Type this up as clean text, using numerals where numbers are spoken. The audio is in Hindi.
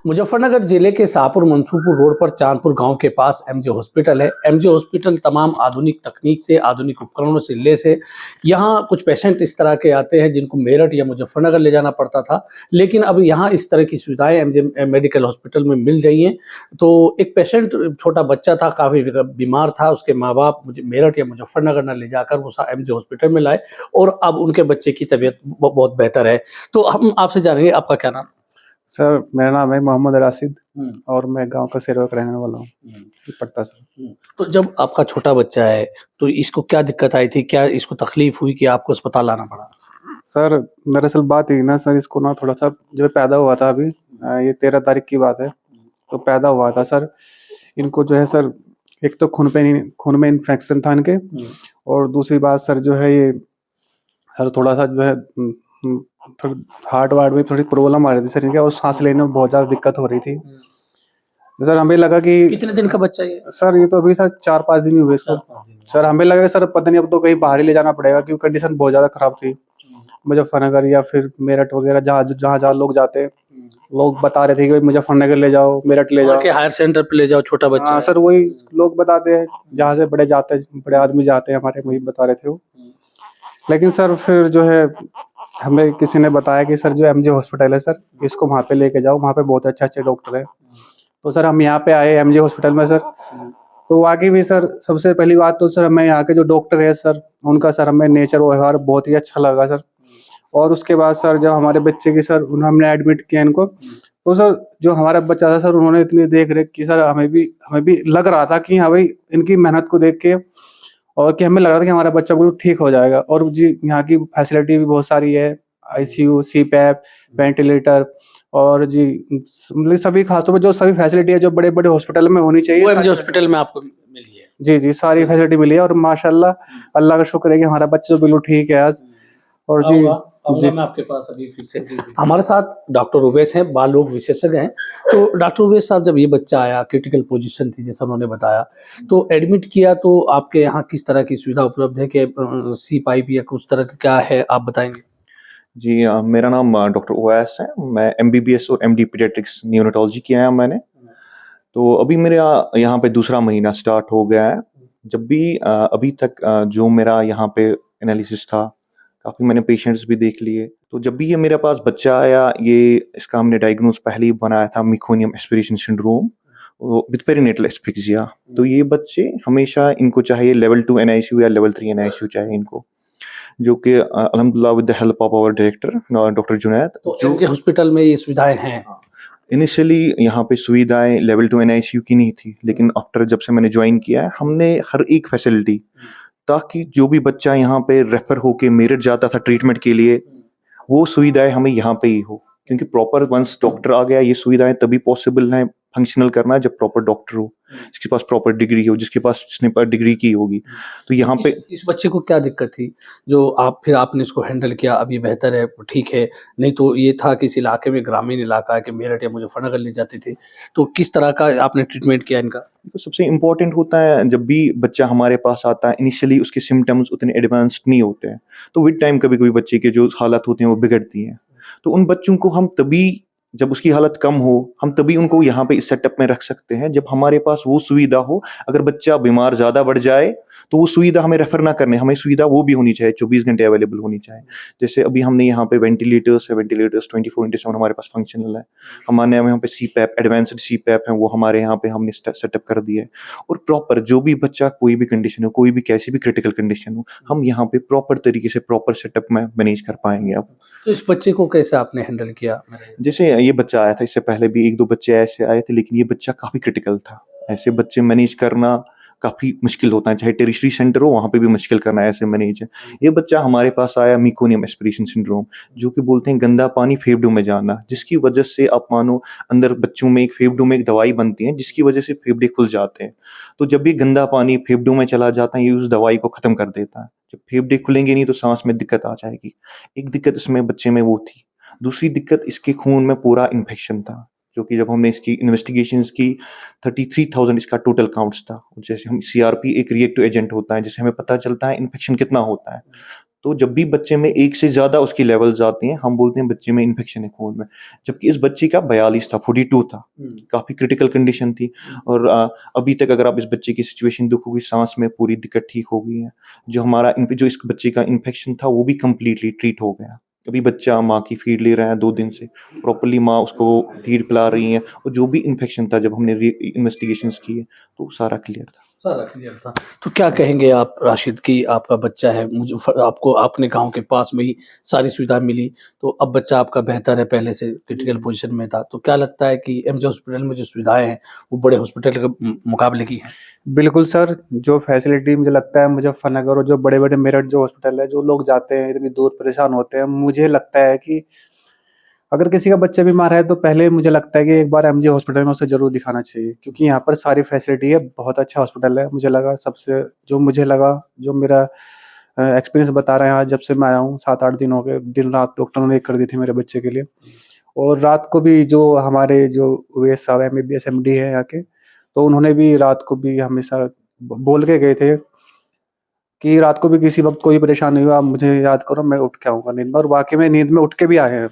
मुजफ्फरनगर जिले के शाहपुर मंसूरपुर रोड पर चांदपुर गांव के पास एमजे हॉस्पिटल है। एमजे हॉस्पिटल तमाम आधुनिक तकनीक से, आधुनिक उपकरणों से लैस है। यहाँ कुछ पेशेंट इस तरह के आते हैं जिनको मेरठ या मुजफ्फरनगर ले जाना पड़ता था, लेकिन अब यहाँ इस तरह की सुविधाएं एमजे मेडिकल हॉस्पिटल में मिल रही हैं। तो एक पेशेंट, छोटा बच्चा था, काफ़ी बीमार था, उसके माँ बाप मुझे मेरठ या मुजफ्फरनगर न ले जाकर वो एमजे हॉस्पिटल में लाए और अब उनके बच्चे की तबीयत बहुत बेहतर है। तो हम आपसे जानेंगे, आपका क्या नाम? सर, मेरा नाम है मोहम्मद राशिद हम्म। और मैं गांव का सेवक रहने वाला हूँ। पड़ता सर। तो जब आपका छोटा बच्चा है तो इसको क्या दिक्कत आई थी, क्या इसको तकलीफ हुई कि आपको अस्पताल लाना पड़ा? सर, दरअसल बात यही ना सर, इसको ना थोड़ा सा जब पैदा हुआ था अभी ये 13 तारीख की बात है, तो पैदा हुआ था सर। इनको जो है सर, एक तो खून में इन्फेक्शन था इनके, और दूसरी बात सर जो है ये सर थोड़ा सा जो है हार्ट वार्ट में थोड़ी प्रॉब्लम आ रही थी सर इनके, और सांस लेने में बहुत ज्यादा दिक्कत हो रही थी। सर हमें लगा कि कितने दिन का बच्चा ये? सर ये तो अभी सर 4-5 दिन ही हुए इसको। सर हमें लगा सर पता नहीं अब तो कहीं बाहर ही ले जाना पड़ेगा, क्योंकि कंडीशन बहुत ज्यादा खराब थी। मुजफ्फरनगर या फिर मेरठ वगैरह जहाँ जहाँ लोग जाते हैं, लोग बता रहे थे कि मुजफ्फरनगर ले जाओ, मेरठ ले जाओ, हायर सेंटर पे ले जाओ, छोटा बच्चा। हाँ सर, वही लोग बताते हैं जहाँ से बड़े आदमी जाते हैं हमारे, वही बता रहे थे वो। लेकिन सर फिर जो है हमें किसी ने बताया कि सर जो एमजे हॉस्पिटल है सर, इसको वहाँ पे लेके जाओ, वहाँ पे बहुत अच्छे अच्छे डॉक्टर है। तो सर हम यहाँ पे आए एमजे हॉस्पिटल में सर। तो वाकई भी सर, सबसे पहली बात तो सर हमें यहाँ के जो डॉक्टर है सर, उनका सर हमें नेचर व्यवहार बहुत ही अच्छा लगा सर। और उसके बाद सर जब हमारे बच्चे की सर हमने एडमिट किया इनको, तो सर जो हमारा बच्चा था सर, उन्होंने इतनी देख रेख की सर, हमें भी लग रहा था कि हाँ भाई इनकी मेहनत को देख के, और कि हमें लग रहा था कि हमारा बच्चा बिल्कुल ठीक हो जाएगा। और जी यहाँ की फैसिलिटी भी बहुत सारी है, आईसीयू, सीपैप, वेंटिलेटर, और जी मतलब सभी, खासतौर पर जो सभी फैसिलिटी है जो बड़े बड़े हॉस्पिटल में होनी चाहिए, वो एमजे हॉस्पिटल में आपको मिली है? जी सारी फैसिलिटी मिली है। और माशाल्लाह अल्लाह का शुक्र है कि हमारा बच्चा तो बिल्कुल ठीक है आज। और जी आऊंगा मैं आपके पास अभी फिर से। हमारे साथ डॉक्टर उवैस हैं, बाल रोग विशेषज्ञ हैं। तो डॉक्टर उवैस साहब, जब ये बच्चा आया, क्रिटिकल पोजीशन थी जैसा उन्होंने बताया, तो एडमिट किया, तो आपके यहाँ किस तरह की सुविधा उपलब्ध है कि सी पाइप या कुछ तरह का क्या है, आप बताएंगे? जी मेरा नाम डॉक्टर उवैस है। मैं एमबीबीएस और एमडी पीडियाट्रिक्स न्यूरोलॉजी किया है मैंने। तो अभी मेरे यहाँ पे दूसरा महीना स्टार्ट हो गया है। जब भी अभी तक जो मेरा यहाँ पे एनालिसिस था, काफ़ी मैंने पेशेंट्स भी देख लिए। तो जब भी ये मेरे पास बच्चा आया, इसका हमने डायग्नोज पहले ही बनाया था, meconium aspiration syndrome with perinatal asphyxia. तो ये बच्चे हमेशा, इनको चाहिए लेवल 2 एनआईसीयू या लेवल 3 एनआईसीयू चाहिए इनको, जो कि अल्हम्दुलिल्लाह with the help of our director doctor Junaid. तो एमजे हॉस्पिटल में ये सुविधाएं हैं? इनिशियली यहाँ पे सुविधाएं लेवल 2 एनआईसीयू की नहीं थी, लेकिन आफ्टर जब से मैंने ज्वाइन किया है, हमने हर एक फैसिलिटी, ताकि जो भी बच्चा यहाँ पे रेफर होके मेरठ जाता था ट्रीटमेंट के लिए, वो सुविधाएं हमें यहाँ पे ही हो। क्योंकि प्रॉपर वंस डॉक्टर आ गया, ये सुविधाएं तभी पॉसिबल है फंक्शनल करना जब प्रॉपर डॉक्टर हो, जिसके पास प्रॉपर डिग्री हो, जिसने पर डिग्री की होगी। तो यहाँ पे इस बच्चे को क्या दिक्कत थी जो आपने इसको हैंडल किया? अब ये बेहतर है, ठीक है? नहीं तो ये था कि इस इलाके में, ग्रामीण इलाका है, कि मेरठ या मुजफ्फरनगर ले जाते थे, तो किस तरह का आपने ट्रीटमेंट किया इनका? तो सबसे इम्पोर्टेंट होता है, जब भी बच्चा हमारे पास आता है, इनिशियली उसके सिम्टम्स उतने एडवांस्ड नहीं होते हैं, तो विद टाइम कभी कभी बच्चे के जो हालत होती हैं वो बिगड़ती हैं। तो उन बच्चों को हम तभी, जब उसकी हालत कम हो, हम तभी उनको यहाँ पे इस सेटअप में रख सकते हैं जब हमारे पास वो सुविधा हो। अगर बच्चा बीमार ज़्यादा बढ़ जाए तो वो सुविधा हमें रेफर ना करने, हमें सुविधा वो भी होनी चाहिए, 24 घंटे अवेलेबल होनी चाहिए। जैसे अभी हमने यहाँ पे वेंटिलेटर्स 24/7 हमारे पास फंक्शनल है। हमारे यहाँ पे सीपैप, एडवांस्ड सीपैप है, वो हमारे यहाँ पे हमने सेटअप कर दिया है। और प्रॉपर जो भी बच्चा, कोई भी कंडीशन हो, कोई भी कैसी भी क्रिटिकल कंडीशन हो, हम यहाँ पे प्रॉपर तरीके से प्रॉपर सेटअप में मैनेज कर पाएंगे। अब तो इस बच्चे को कैसे आपने हैंडल किया? जैसे ये बच्चा आया था, इससे पहले भी 1-2 बच्चे ऐसे आए थे, लेकिन ये बच्चा काफ़ी क्रिटिकल था। ऐसे बच्चे मैनेज करना काफ़ी मुश्किल होता है, चाहे टेरिटरी सेंटर हो, वहाँ पे भी मुश्किल करना ऐसे मैनेज है। ये बच्चा हमारे पास आया मेकोनियम एस्पिरेशन सिंड्रोम, जो कि बोलते हैं गंदा पानी फेफड़ों में जाना, जिसकी वजह से आप मानो अंदर बच्चों में, एक फेफड़ों में एक दवाई बनती है जिसकी वजह से फेफड़े खुल जाते हैं। तो जब भी गंदा पानी फेफड़ों में चला जाता है, ये उस दवाई को ख़त्म कर देता है। जब फेफड़े खुलेंगे नहीं तो सांस में दिक्कत आ जाएगी। एक दिक्कत इसमें बच्चे में वो थी। दूसरी दिक्कत, इसके खून में पूरा इन्फेक्शन था, जो कि जब हमने इसकी इन्वेस्टिगेशंस की, 33,000 इसका टोटल काउंट्स था। जैसे हम सीआरपी एक रिएक्टिव एजेंट होता है, जिससे हमें पता चलता है इन्फेक्शन कितना होता है। तो जब भी बच्चे में 1 से ज़्यादा उसकी लेवल्स आती हैं, हम बोलते हैं बच्चे में इन्फेक्शन है खून में। जबकि इस बच्चे का 42 था, 42 था, काफ़ी क्रिटिकल कंडीशन थी। और अभी तक अगर आप इस बच्चे की सिचुएशन देखोगे, साँस में पूरी दिक्कत ठीक हो गई है। जो इस बच्चे का इन्फेक्शन था, वो भी कंप्लीटली ट्रीट हो गया। अभी बच्चा माँ की फीड ले रहा है 2 दिन से, प्रॉपर्ली माँ उसको फीड पिला रही है, और जो भी इन्फेक्शन था, जब हमने इन्वेस्टिगेशंस किए, तो वो सारा क्लियर था। सारा क्लियर था। तो क्या कहेंगे आप राशिद कि आपका बच्चा है, आपको आपने गाँव के पास में ही सारी सुविधा मिली, तो अब बच्चा आपका बेहतर है, पहले से क्रिटिकल पोज़ीशन में था। तो क्या लगता है कि एमजे हॉस्पिटल में जो सुविधाएँ हैं, वो बड़े हॉस्पिटल के मुकाबले की हैं? बिल्कुल सर, जो फैसिलिटी मुझे लगता है मुज़फ़्फ़रनगर और जो बड़े-बड़े मेरठ जो हॉस्पिटल है, जो लोग जाते हैं इतनी दूर परेशान होते हैं, मुझे लगता है कि अगर किसी का बच्चा बीमार है तो पहले मुझे लगता है कि एक बार एमजे हॉस्पिटल में उसे ज़रूर दिखाना चाहिए, क्योंकि यहाँ पर सारी फैसिलिटी है, बहुत अच्छा हॉस्पिटल है। मुझे लगा सबसे जो मुझे लगा, जो मेरा एक्सपीरियंस बता रहा है यहाँ जब से मैं आया हूँ, 7-8 दिन हो गए, दिन-रात डॉक्टरों ने एक कर दी थी मेरे बच्चे के लिए। और रात को भी जो हमारे जो ओएस साहब एमबीबीएस एमडी हैं यहाँ के, तो उन्होंने भी रात को भी हमेशा बोल के गए थे कि रात को भी किसी वक़्त कोई परेशानी हुआ, आप मुझे याद करो, मैं उठ के आऊँगा नींद में, और वाक़ई में नींद में उठ के भी आए हैं।